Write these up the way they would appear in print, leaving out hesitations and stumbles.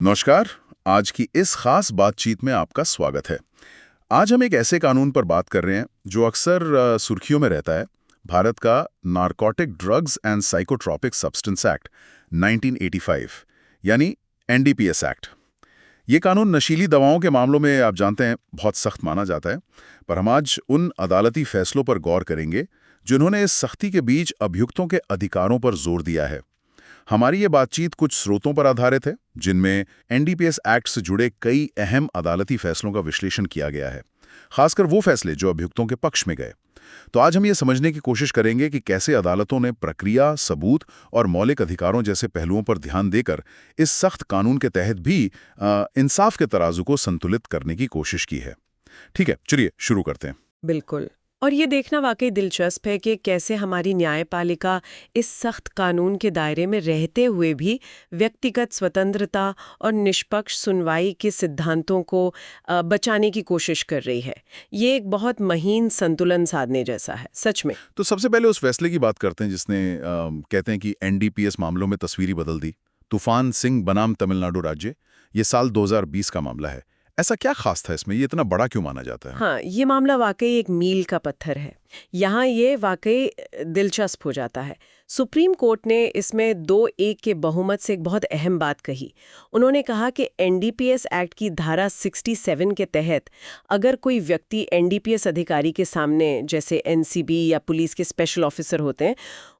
नमस्कार। आज की इस खास बातचीत में आपका स्वागत है। आज हम एक ऐसे कानून पर बात कर रहे हैं जो अक्सर सुर्खियों में रहता है। भारत का narcotic drugs and psychotropic substance act 1985 यानी एनडीपीएस एक्ट। ये कानून नशीली दवाओं के मामलों में आप जानते हैं बहुत सख्त माना जाता है। पर हम आज उन अदालती फैसलों पर गौर करेंगे जिन्होंने इस सख्ती के बीच अभियुक्तों के अधिकारों पर जोर दिया है। हमारी ये बातचीत कुछ स्रोतों पर आधारित है जिनमें एनडीपीएस एक्ट से जुड़े कई अहम अदालती फैसलों का विश्लेषण किया गया है, खासकर वो फैसले जो अभियुक्तों के पक्ष में गए। तो आज हम ये समझने की कोशिश करेंगे कि कैसे अदालतों ने प्रक्रिया, सबूत और मौलिक अधिकारों जैसे पहलुओं पर ध्यान देकर इस सख्त कानून के तहत भी इंसाफ के तराजू को संतुलित करने की कोशिश की है। ठीक है, चलिए शुरू करते हैं। बिल्कुल। और ये देखना वाकई दिलचस्प है कि कैसे हमारी न्यायपालिका इस सख्त कानून के दायरे में रहते हुए भी व्यक्तिगत स्वतंत्रता और निष्पक्ष सुनवाई के सिद्धांतों को बचाने की कोशिश कर रही है। ये एक बहुत महीन संतुलन साधने जैसा है, सच में। तो सबसे पहले उस फैसले की बात करते हैं जिसने कहते हैं कि एनडीपीएस मामलों में तस्वीर ही बदल दी। तूफान सिंह बनाम तमिलनाडु राज्य, ये साल 2020 का मामला है। ऐसा क्या खास था इसमें, ये इतना बड़ा क्यों माना जाता है? हाँ, ये मामला वाकई एक मील का पत्थर है। यहाँ ये वाकई दिलचस्प हो जाता है। सुप्रीम कोर्ट ने इसमें 2-1 के बहुमत से एक बहुत अहम बात कही। उन्होंने कहा कि एनडीपीएस एक्ट की धारा 67 के तहत अगर कोई व्यक्ति एनडीपीएस अधिकारी के सामने, जैसे एनसीबी या पुलिस के स्पेशल ऑफिसर होते हैं,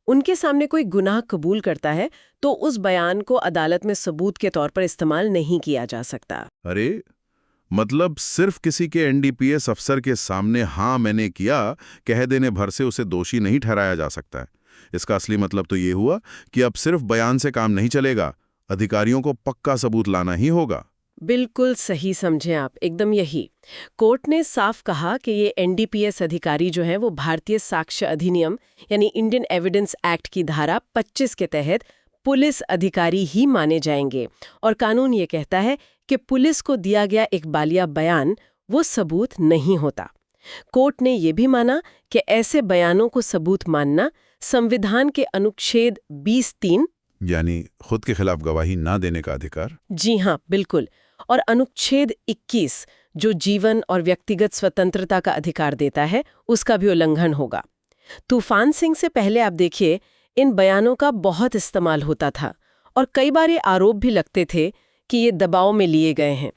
उनके सामने कोई गुनाह कबूल करता है तो उस बयान को अदालत में सबूत के तौर पर इस्तेमाल नहीं किया जा सकता। अरे, मतलब सिर्फ किसी के एनडीपीएस अफसर के सामने हाँ मैंने किया कह देने भर से उसे दोषी नहीं ठहराया जा सकता है। इसका असली मतलब तो ये हुआ कि अब सिर्फ बयान से काम नहीं चलेगा, अधिकारियों को पक्का सबूत लाना ही होगा। बिल्कुल सही समझे आप, एकदम यही। कोर्ट ने साफ कहा कि ये एनडीपीएस अधिकारी जो हैं वो भारतीय साक्ष्य अधिनियम यानी इंडियन एविडेंस एक्ट की धारा 25 के तहत पुलिस अधिकारी ही माने जाएंगे। और कानून ये कहता है कि पुलिस को दिया गया एक बालिया बयान वो सबूत नहीं होता। कोर्ट ने ये भी माना कि ऐसे बयानों को सबूत मानना संविधान के अनुच्छेद 20(3) यानी खुद के खिलाफ गवाही ना देने का अधिकार। जी हाँ, बिल्कुल। और अनुच्छेद 21 जो जीवन और व्यक्तिगत स्वतंत्रता का अधिकार देता है, उसका भी उल्लंघन होगा। तूफान सिंह से पहले आप देखिए, इन बयानों का बहुत इस्तेमाल होता था और कई बार ये आरोप भी लगते थे कि ये दबाव में लिए गए हैं।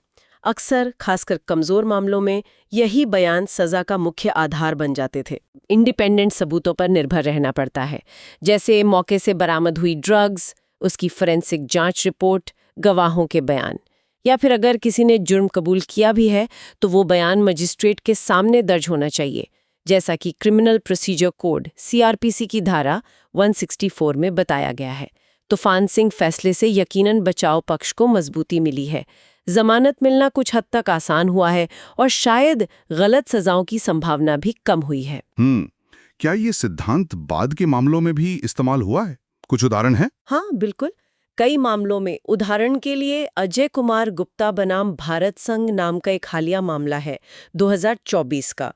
अक्सर खासकर कमजोर मामलों में यही बयान सजा का मुख्य आधार बन जाते थे। इंडिपेंडेंट सबूतों पर निर्भर रहना पड़ता है, जैसे मौके से बरामद हुई ड्रग्स, उसकी फोरेंसिक जांच रिपोर्ट, गवाहों के बयान, या फिर अगर किसी ने जुर्म कबूल किया भी है तो वो बयान मजिस्ट्रेट के सामने दर्ज होना चाहिए, जैसा कि क्रिमिनल प्रोसीजर कोड सीआरपीसी की धारा 164 में बताया गया है। तूफान सिंह फैसले से यकीनन बचाव पक्ष को मजबूती मिली है। जमानत मिलना कुछ हद तक आसान हुआ है और शायद गलत सजाओं की संभावना भी कम हुई है। क्या ये सिद्धांत बाद के मामलों में भी इस्तेमाल हुआ है? कुछ उदाहरण है? हाँ, बिल्कुल। कई मामलों में, उदाहरण के लिए अजय कुमार गुप्ता बनाम भारत संघ नाम का एक हालिया मामला है 2024 का।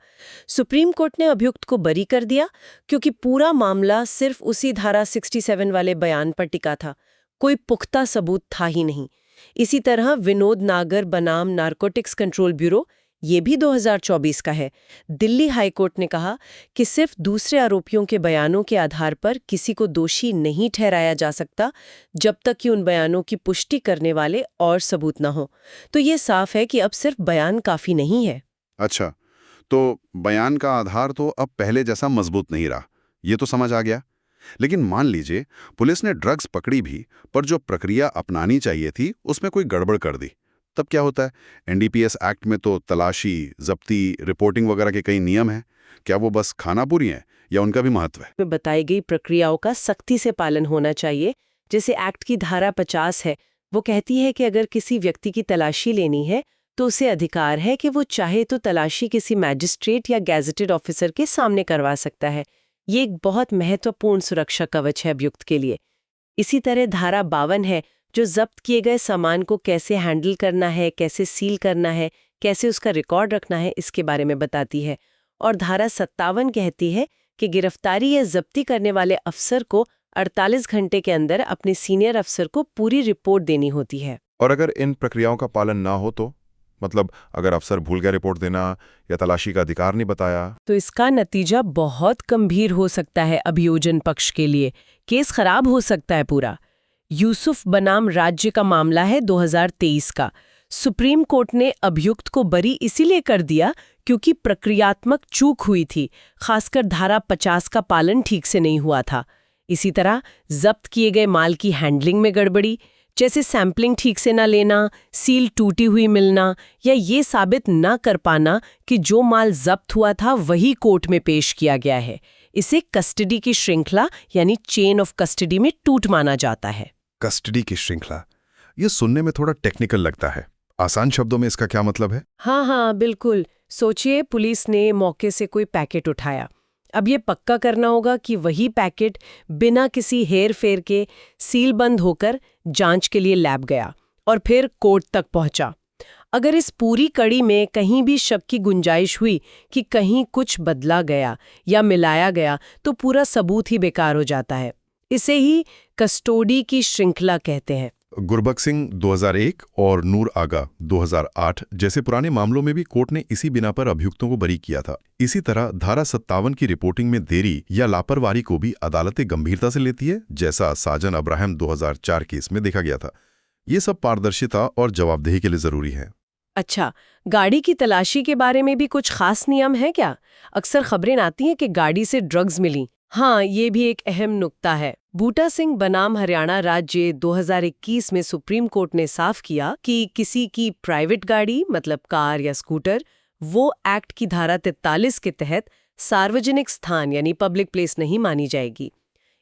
सुप्रीम कोर्ट ने अभियुक्त को बरी कर दिया क्योंकि पूरा मामला सिर्फ उसी धारा 67 वाले बयान पर टिका था, कोई पुख्ता सबूत था ही नहीं। इसी तरह विनोद नागर बनाम नारकोटिक्स कंट्रोल ब्यूरो, ये भी 2024 का है। दिल्ली हाई कोर्ट ने कहा कि सिर्फ दूसरे आरोपियों के बयानों के आधार पर किसी को दोषी नहीं ठहराया जा सकता जब तक कि उन बयानों की पुष्टि करने वाले और सबूत न हो। तो ये साफ है कि अब सिर्फ बयान काफी नहीं है। अच्छा, तो बयान का आधार तो अब पहले जैसा मजबूत नहीं रहा, ये तो समझ आ गया। लेकिन मान लीजिए पुलिस ने ड्रग्स पकड़ी भी, पर जो प्रक्रिया अपनानी चाहिए थी उसमें कोई गड़बड़ कर दी, तब क्या होता है? एनडीपीएस एक्ट में तो तलाशी, जब्ती, रिपोर्टिंग वगैरह के कई नियम हैं। क्या वो बस खानापुरी हैं या उनका भी महत्व है? में बताई गई प्रक्रियाओं का सख्ती से पालन होना चाहिए। जैसे एक्ट की धारा 50 है, वो कहती है कि अगर किसी व्यक्ति की तलाशी लेनी है तो उसे अधिकार है कि वो चाहे तो तलाशी किसी मैजिस्ट्रेट या गैजेटेड ऑफिसर के सामने करवा सकता है। ये एक बहुत महत्वपूर्ण सुरक्षा कवच है अभियुक्त के लिए। इसी तरह धारा 52 है जो जब्त किए गए सामान को कैसे हैंडल करना है, कैसे सील करना है, कैसे उसका रिकॉर्ड रखना है, इसके बारे में बताती है। और धारा 57 कहती है कि गिरफ्तारी या जब्ती करने वाले अफसर को 48 घंटे के अंदर अपने सीनियर अफसर को पूरी रिपोर्ट देनी होती है। और अगर इन प्रक्रियाओं का पालन ना हो तो मतलब अगर अफसर भूल गया रिपोर्ट देना या तलाशी का अधिकार नहीं बताया। तो इसका नतीजा बहुत गंभीर हो सकता है अभियोजन पक्ष के लिए। केस खराब हो सकता है पूरा। यूसुफ बनाम राज्य का मामला है 2023 का। सुप्रीम कोर्ट ने अभियुक्त को बरी इसीलिए कर दिया क्योंकि प्रक्रियात्मक चूक हुई थी, खासकर धारा 50 का पालन ठीक से नहीं हुआ था। इसी तरह जब्त किए गए माल की हैंडलिंग में गड़बड़ी, जैसे सैंपलिंग ठीक से न लेना, सील टूटी हुई मिलना या ये साबित न कर पाना कि जो माल जब्त हुआ था वही कोर्ट में पेश किया गया है। इसे कस्टडी की श्रृंखला यानी चेन ऑफ कस्टडी में टूट माना जाता है। कस्टडी की श्रृंखला, ये सुनने में थोड़ा टेक्निकल लगता है। आसान शब्दों में इसका क्या मतलब है? हाँ, बिल्कुल। सोचिए पुलिस ने मौके से कोई पैकेट उठाया। अब ये पक्का करना होगा कि वही पैकेट बिना किसी हेर फेर के सील बंद होकर जांच के लिए लैब गया और फिर कोर्ट तक पहुंचा। अगर इस पूरी कड़ी में कहीं भी शक की गुंजाइश हुई कि कहीं कुछ बदला गया या मिलाया गया तो पूरा सबूत ही बेकार हो जाता है। इसे ही कस्टोडी की श्रृंखला कहते हैं। गुरबख्श सिंह 2001 और नूर आगा 2008 जैसे पुराने मामलों में भी कोर्ट ने इसी बिना पर अभियुक्तों को बरी किया था। इसी तरह धारा 57 की रिपोर्टिंग में देरी या लापरवाही को भी अदालतें गंभीरता से लेती है, जैसा साजन अब्राहम 2004 केस में देखा गया था। ये सब पारदर्शिता और जवाबदेही के लिए जरूरी है। अच्छा, गाड़ी की तलाशी के बारे में भी कुछ खास नियम है क्या? अक्सर खबरें आती हैं कि गाड़ी से ड्रग्स मिली। हाँ, ये भी एक अहम नुक्ता है। बूटा सिंह बनाम हरियाणा राज्य 2021 में सुप्रीम कोर्ट ने साफ किया कि किसी की प्राइवेट गाड़ी मतलब कार या स्कूटर वो एक्ट की धारा 43 के तहत सार्वजनिक स्थान यानी पब्लिक प्लेस नहीं मानी जाएगी।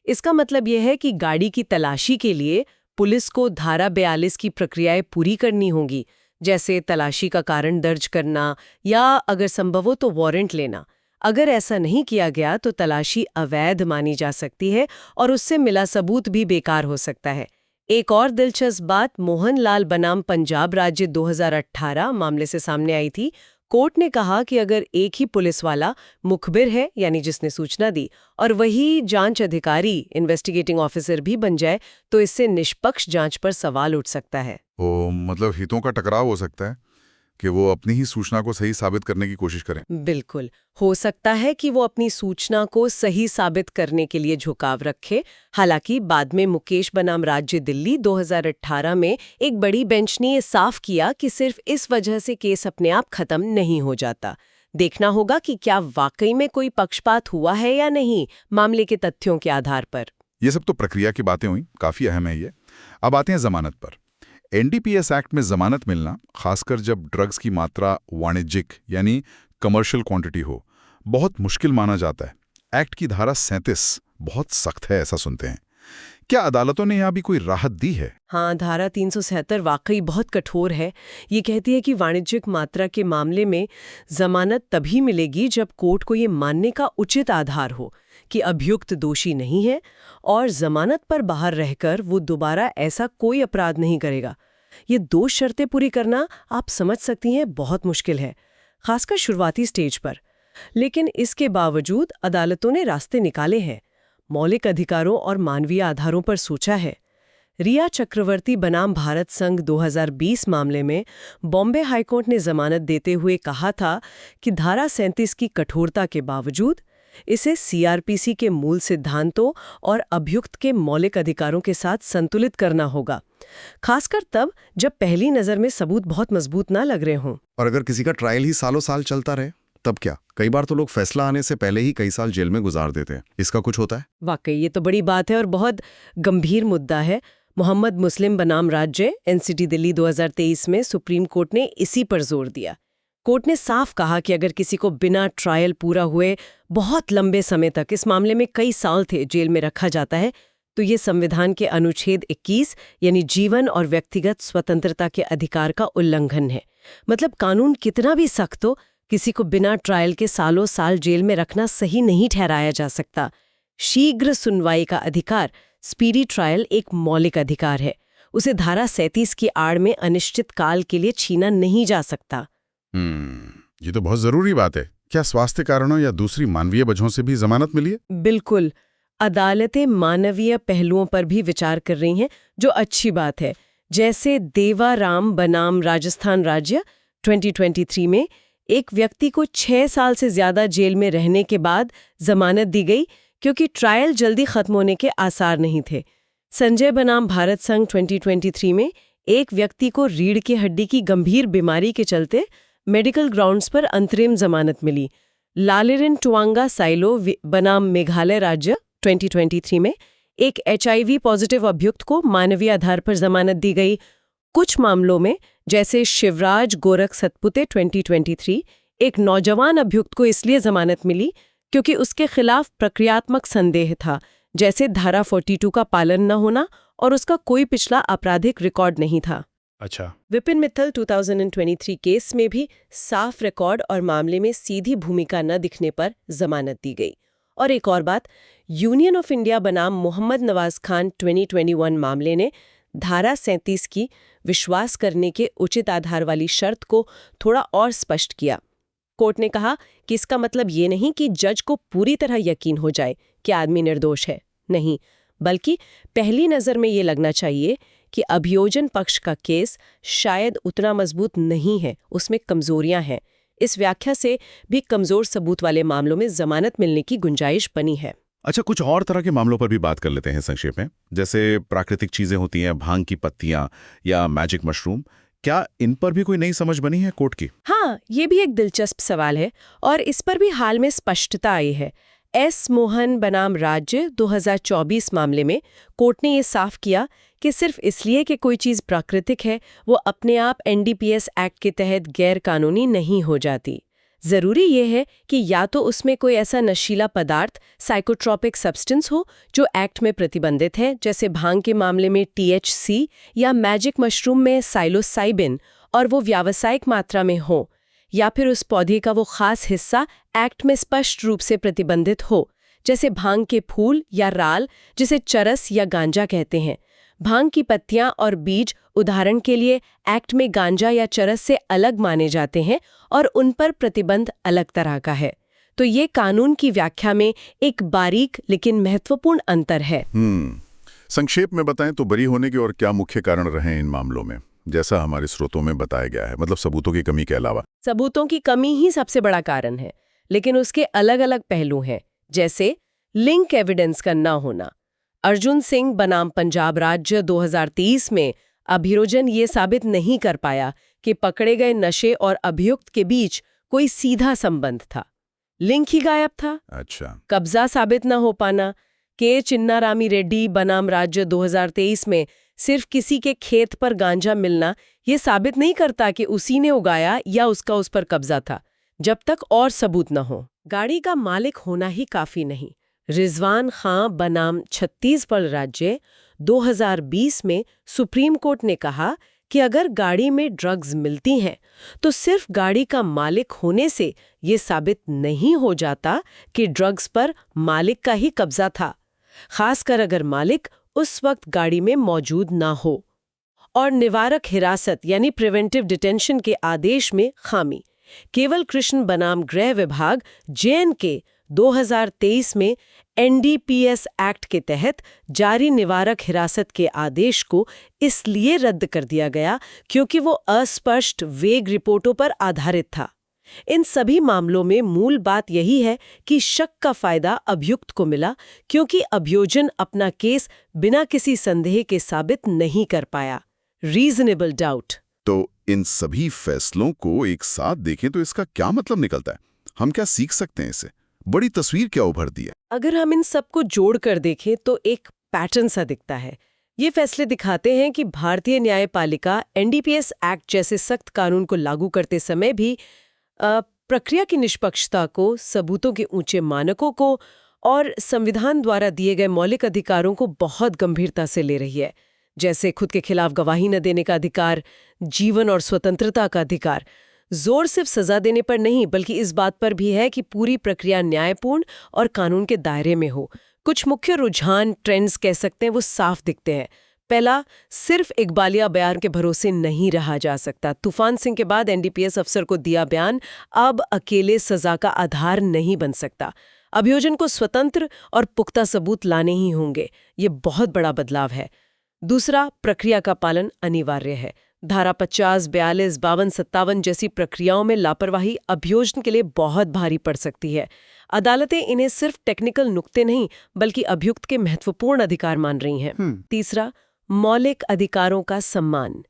इसका मतलब यह है कि गाड़ी की तलाशी के लिए पुलिस को धारा 42 की प्रक्रियाएं पूरी करनी होंगी, जैसे तलाशी का कारण दर्ज करना या अगर संभव हो तो वारंट लेना। अगर ऐसा नहीं किया गया तो तलाशी अवैध मानी जा सकती है और उससे मिला सबूत भी बेकार हो सकता है। एक और दिलचस्प बात मोहन लाल बनाम पंजाब राज्य 2018 मामले से सामने आई थी। कोर्ट ने कहा कि अगर एक ही पुलिस वाला मुखबिर है यानी जिसने सूचना दी और वही जांच अधिकारी इन्वेस्टिगेटिंग ऑफिसर भी बन जाए तो इससे निष्पक्ष जांच पर सवाल उठ सकता है। मतलब हितों का टकराव हो सकता है कि वो अपनी ही सूचना को सही साबित करने की कोशिश करें। बिल्कुल, हो सकता है कि वो अपनी सूचना को सही साबित करने के लिए झुकाव रखे। हालांकि बाद में मुकेश बनाम राज्य दिल्ली 2018 में एक बड़ी बेंच ने ये साफ किया कि सिर्फ इस वजह से केस अपने आप खत्म नहीं हो जाता। देखना होगा कि क्या वाकई में कोई पक्षपात हुआ है या नहीं मामले के तथ्यों के आधार पर। ये सब तो प्रक्रिया की बातें हुई, काफी अहम है ये। अब आते हैं जमानत पर। एनडीपीएस एक्ट में जमानत मिलना, खासकर जब ड्रग्स की मात्रा वाणिज्यिक यानी कमर्शियल क्वांटिटी हो, बहुत मुश्किल माना जाता है। एक्ट की धारा 37 बहुत सख्त है, ऐसा सुनते हैं। क्या अदालतों ने यहाँ भी कोई राहत दी है? हाँ, धारा 377 वाकई बहुत कठोर है। ये कहती है कि वाणिज्यिक मात्रा के मामले में जमानत तभी मिलेगी जब कोर्ट को ये मानने का उचित आधार हो कि अभियुक्त दोषी नहीं है और जमानत पर बाहर रहकर वो दोबारा ऐसा कोई अपराध नहीं करेगा। ये दो शर्तें पूरी करना, आप समझ सकती हैं, बहुत मुश्किल है, खासकर शुरुआती स्टेज पर। लेकिन इसके बावजूद अदालतों ने रास्ते निकाले हैं, मौलिक अधिकारों और मानवीय आधारों पर सोचा है। रिया चक्रवर्ती बनाम भारत संघ 2020 मामले में बॉम्बे हाईकोर्ट ने जमानत देते हुए कहा था कि धारा 37 की कठोरता के बावजूद इसे सीआरपीसी के मूल सिद्धांतों और अभियुक्त के मौलिक अधिकारों के साथ संतुलित करना होगा, खासकर तब जब पहली नज़र में सबूत बहुत मजबूत ना लग रहे हों। और अगर किसी का ट्रायल ही सालों साल चलता रहे तब क्या? कई बार तो लोग फैसला आने से पहले ही कई साल जेल में गुजार देते हैं। इसका कुछ होता है? वाकई ये तो बड़ी बात है और बहुत गंभीर मुद्दा है। मोहम्मद मुस्लिम बनाम राज्य एनसीटी दिल्ली 2023 में सुप्रीम कोर्ट ने इसी पर जोर दिया। कोर्ट ने साफ कहा कि अगर किसी को बिना ट्रायल पूरा हुए बहुत लंबे समय तक, इस मामले में कई साल थे, जेल में रखा जाता है तो ये संविधान के अनुच्छेद 21 यानी जीवन और व्यक्तिगत स्वतंत्रता के अधिकार का उल्लंघन है। मतलब कानून कितना भी सख्त हो, किसी को बिना ट्रायल के सालों साल जेल में रखना सही नहीं ठहराया जा सकता। शीघ्र सुनवाई का अधिकार, स्पीडी ट्रायल, एक मौलिक अधिकार है। उसे धारा 37 की आड़ में अनिश्चित काल के लिए छीना नहीं जा सकता। ये तो बहुत जरूरी बात है। क्या स्वास्थ्य कारणों या दूसरी मानवीय वजहों से भी जमानत मिली है? बिल्कुल, अदालतें मानवीय पहलुओं पर भी विचार कर रही हैं, जो अच्छी बात है। जैसे देवाराम बनाम राजस्थान राज्य 2023 में एक व्यक्ति को 6 साल से ज्यादा जेल में रहने के बाद जमानत दी गई क्योंकि ट्रायल जल्दी खत्म होने के आसार नहीं थे। संजय बनाम भारत संघ 2023 में एक व्यक्ति को रीढ़ की हड्डी की गंभीर बीमारी के चलते मेडिकल ग्राउंड्स पर अंतरिम जमानत मिली। लालेरिन टुआंगा साइलो बनाम मेघालय राज्य 2023 में एक HIV पॉजिटिव अभियुक्त को मानवीय आधार पर जमानत दी गई। कुछ मामलों में जैसे शिवराज गोरख सतपुते 2023 एक नौजवान अभियुक्त को इसलिए जमानत मिली क्योंकि उसके खिलाफ प्रक्रियात्मक संदेह था, जैसे धारा 42 का पालन न होना और उसका कोई पिछला आपराधिक रिकॉर्ड नहीं था। अच्छा। विपिन मित्तल 2023 केस में भी साफ रिकॉर्ड और मामले में सीधी भूमिका न दिखने पर जमानत दी गई। और एक और बात, यूनियन ऑफ इंडिया बनाम मोहम्मद नवाज खान 2021 मामले ने धारा 37 की विश्वास करने के उचित आधार वाली शर्त को थोड़ा और स्पष्ट किया। कोर्ट ने कहा कि इसका मतलब ये नहीं कि जज को पूरी तरह यकीन हो जाए कि आदमी निर्दोष है, नहीं, बल्कि पहली नज़र में ये लगना चाहिए कि अभियोजन पक्ष का केस शायद उतना मजबूत नहीं है, उसमें कमजोरियां हैं। इस व्याख्या से भी कमजोर सबूत वाले मामलों में जमानत मिलने की गुंजाइश बनी है। अच्छा, कुछ और तरह के मामलों पर भी बात कर लेते हैं संक्षेप में। जैसे प्राकृतिक चीजें होती हैं, भांग की पत्तियां या मैजिक मशरूम, क्या इन पर भी कोई नई समझ बनी है कोर्ट की? हाँ, ये भी एक दिलचस्प सवाल है और इस पर भी हाल में स्पष्टता आई है। एस मोहन बनाम राज्य 2024 मामले में कोर्ट ने ये साफ किया कि सिर्फ इसलिए कि कोई चीज़ प्राकृतिक है, वो अपने आप NDPS एक्ट के तहत गैर कानूनी नहीं हो जाती। ज़रूरी ये है कि या तो उसमें कोई ऐसा नशीला पदार्थ, साइकोट्रोपिक सब्सटेंस हो जो एक्ट में प्रतिबंधित है, जैसे भांग के मामले में THC या मैजिक मशरूम में साइलोसाइबिन, और वो व्यावसायिक मात्रा में हो, या फिर उस पौधे का वो खास हिस्सा एक्ट में स्पष्ट रूप से प्रतिबंधित हो, जैसे भांग के फूल या राल, जिसे चरस या गांजा कहते हैं। भांग की पत्तियां और बीज उदाहरण के लिए एक्ट में गांजा या चरस से अलग माने जाते हैं और उन पर प्रतिबंध अलग तरह का है। तो ये कानून की व्याख्या में एक बारीक लेकिन महत्वपूर्ण अंतर है। संक्षेप में बताएं तो बरी होने के और क्या मुख्य कारण रहे इन मामलों में, जैसा हमारे स्रोतों में बताया गया है, मतलब सबूतों की कमी के अलावा? सबूतों की कमी ही सबसे बड़ा कारण है, लेकिन उसके अलग अलग पहलू हैं, जैसे लिंक एविडेंस का न होना। अर्जुन सिंह बनाम पंजाब राज्य 2023 में अभियोजन ये साबित नहीं कर पाया कि पकड़े गए नशे और अभियुक्त के बीच कोई सीधा संबंध था, लिंक ही गायब था। अच्छा। कब्जा साबित न हो पाना। के चिन्नारामी रेड्डी बनाम राज्य 2023 में सिर्फ किसी के खेत पर गांजा मिलना ये साबित नहीं करता कि उसी ने उगाया या उसका उस पर कब्जा था, जब तक और सबूत न हो। गाड़ी का मालिक होना ही काफी नहीं। रिजवान खां बनाम छत्तीसगढ़ राज्य 2020 में सुप्रीम कोर्ट ने कहा कि अगर गाड़ी में ड्रग्स मिलती हैं तो सिर्फ गाड़ी का मालिक होने से ये साबित नहीं हो जाता कि ड्रग्स पर मालिक का ही कब्जा था, खासकर अगर मालिक उस वक्त गाड़ी में मौजूद ना हो। और निवारक हिरासत यानी प्रिवेंटिव डिटेंशन के आदेश में खामी। केवल कृष्ण बनाम गृह विभाग JNK 2023 में NDPS एक्ट के तहत जारी निवारक हिरासत के आदेश को इसलिए रद्द कर दिया गया क्योंकि वो अस्पष्ट वेग रिपोर्टों पर आधारित था। इन सभी मामलों में मूल बात यही है कि शक का फायदा अभियुक्त को मिला क्योंकि अभियोजन अपना केस बिना किसी संदेह के साबित नहीं कर पाया। Reasonable doubt. तो इन सभी फैसलों को एक साथ देखें तो इसका क्या मतलब निकलता है? हम क्या सीख सकते हैं इससे? बड़ी तस्वीर क्या उभरती है? अगर हम इन सबको जोड़ कर देखें तो एक पैटर्न सा दिखता है। ये फैसले दिखाते हैं कि भारतीय न्यायपालिका NDPS एक्ट जैसे सख्त कानून को लागू करते समय भी प्रक्रिया की निष्पक्षता को, सबूतों के ऊंचे मानकों को और संविधान द्वारा दिए गए मौलिक अधिकारों को बहुत गंभीरता से ले रही है, जैसे खुद के खिलाफ गवाही न देने का अधिकार, जीवन और स्वतंत्रता का अधिकार। जोर सिर्फ सजा देने पर नहीं बल्कि इस बात पर भी है कि पूरी प्रक्रिया न्यायपूर्ण और कानून के दायरे में हो। कुछ मुख्य रुझान, ट्रेंड्स कह सकते हैं, वो साफ दिखते हैं। पहला, सिर्फ इकबालिया बयान के भरोसे नहीं रहा जा सकता। तूफान सिंह के बाद NDPS अफसर को दिया बयान अब अकेले सजा का आधार नहीं बन सकता। अभियोजन को स्वतंत्र और पुख्ता सबूत लाने ही होंगे। ये बहुत बड़ा बदलाव है। दूसरा, प्रक्रिया का पालन अनिवार्य है। धारा 50, 42, 52, 57 जैसी प्रक्रियाओं में लापरवाही अभियोजन के लिए बहुत भारी पड़ सकती है। अदालतें इन्हें सिर्फ टेक्निकल नुक्ते नहीं बल्कि अभियुक्त के महत्वपूर्ण अधिकार मान रही हैं। तीसरा, मौलिक अधिकारों का सम्मान।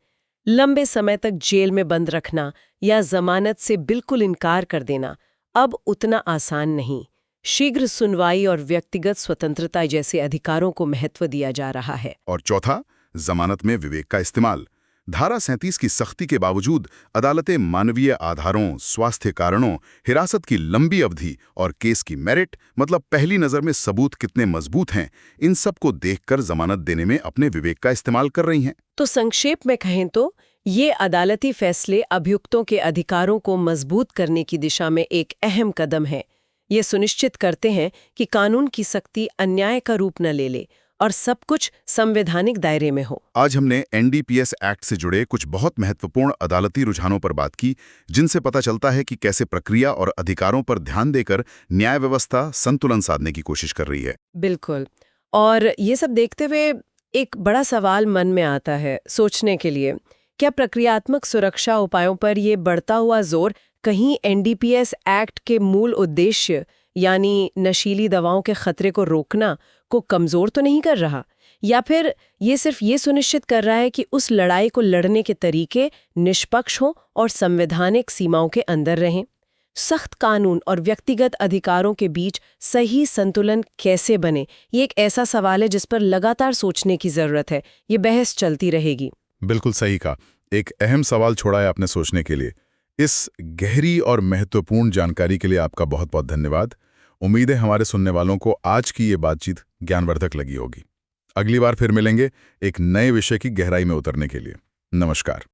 लंबे समय तक जेल में बंद रखना या जमानत से बिल्कुल इनकार कर देना अब उतना आसान नहीं। शीघ्र सुनवाई और व्यक्तिगत स्वतंत्रता जैसे अधिकारों को महत्व दिया जा रहा है। और चौथा, जमानत में विवेक का इस्तेमाल। धारा 37 की सख्ती के बावजूद अदालतें मानवीय आधारों, स्वास्थ्य कारणों, हिरासत की लंबी अवधि और केस की मेरिट मतलब पहली नज़र में सबूत कितने मजबूत हैं, इन सब को देखकर जमानत देने में अपने विवेक का इस्तेमाल कर रही हैं। तो संक्षेप में कहें तो ये अदालती फैसले अभियुक्तों के अधिकारों को मजबूत करने की दिशा में एक अहम कदम है। ये सुनिश्चित करते हैं कि कानून की सख्ती अन्याय का रूप न ले ले और सब कुछ संवैधानिक दायरे में हो। आज हमने एनडीपीएस एक्ट से जुड़े कुछ बहुत महत्वपूर्ण अदालती रुझानों पर बात की, जिनसे पता चलता है कि कैसे प्रक्रिया और अधिकारों पर ध्यान देकर न्याय व्यवस्था संतुलन साधने की कोशिश कर रही है। बिल्कुल। और ये सब देखते हुए एक बड़ा सवाल मन में आता है सोचने के लिए, क्या प्रक्रियात्मक सुरक्षा उपायों पर ये बढ़ता हुआ जोर कहीं एनडीपीएस एक्ट के मूल उद्देश्य यानी नशीली दवाओं के खतरे को रोकना को कमजोर तो नहीं कर रहा, या फिर ये सिर्फ ये सुनिश्चित कर रहा है कि उस लड़ाई को लड़ने के तरीके निष्पक्ष हों और संवैधानिक सीमाओं के अंदर रहें? सख्त कानून और व्यक्तिगत अधिकारों के बीच सही संतुलन कैसे बने, ये एक ऐसा सवाल है जिस पर लगातार सोचने की जरूरत है। ये बहस चलती रहेगी। बिल्कुल सही कहा। एक अहम सवाल छोड़ा है आपने सोचने के लिए। इस गहरी और महत्वपूर्ण जानकारी के लिए आपका बहुत बहुत धन्यवाद। उम्मीद है हमारे सुनने वालों को आज की ये बातचीत ज्ञानवर्धक लगी होगी। अगली बार फिर मिलेंगे एक नए विषय की गहराई में उतरने के लिए। नमस्कार।